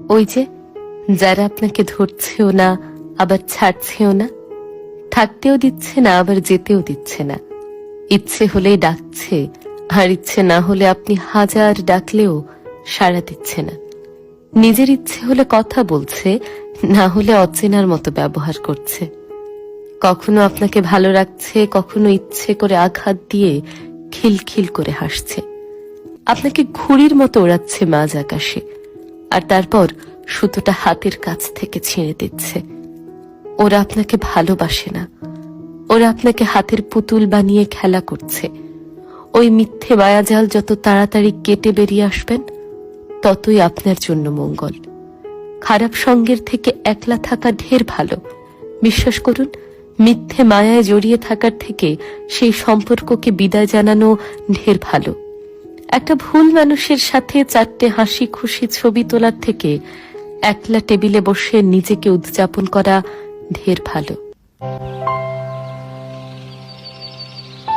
ওই যে যারা আপনাকে ধরছেও না আবার ছাড়ছেও না, থাকতেও দিচ্ছে না আবার যেতেও দিচ্ছে না, ইচ্ছে হলেই ডাকছে আর ইচ্ছে না হলে আপনি হাজার ডাকলেও সাড়া দিচ্ছে না, নিজের ইচ্ছে হলে কথা বলছে, না হলে অচেনার মতো ব্যবহার করছে, কখনো আপনাকে ভালো রাখছে, কখনো ইচ্ছে করে আঘাত দিয়ে খিলখিল করে হাসছে, আপনাকে ঘুড়ির মতো ওড়াচ্ছে মাঝ আকাশে, আর তারপর সুতোটা হাতের কাছ থেকে ছিঁড়ে দিচ্ছে। ওরা আপনাকে ভালোবাসে না, ওরা আপনাকে হাতের পুতুল বানিয়ে খেলা করছে। ওই মিথ্যে মায়াজাল যত তাড়াতাড়ি কেটে বেরিয়ে আসবেন, ততই আপনার জন্য মঙ্গল। খারাপ সঙ্গের থেকে একলা থাকা ঢের ভালো। বিশ্বাস করুন, মিথ্যে মায়ায় জড়িয়ে থাকার থেকে সেই সম্পর্ককে বিদায় জানানো ঢের ভালো। একটা ভুল মানুষের সাথে 4টে হাসি খুশি ছবি তোলার থেকে একলা টেবিলে বসে নিজেকে উদযাপন করা ঢের ভালো।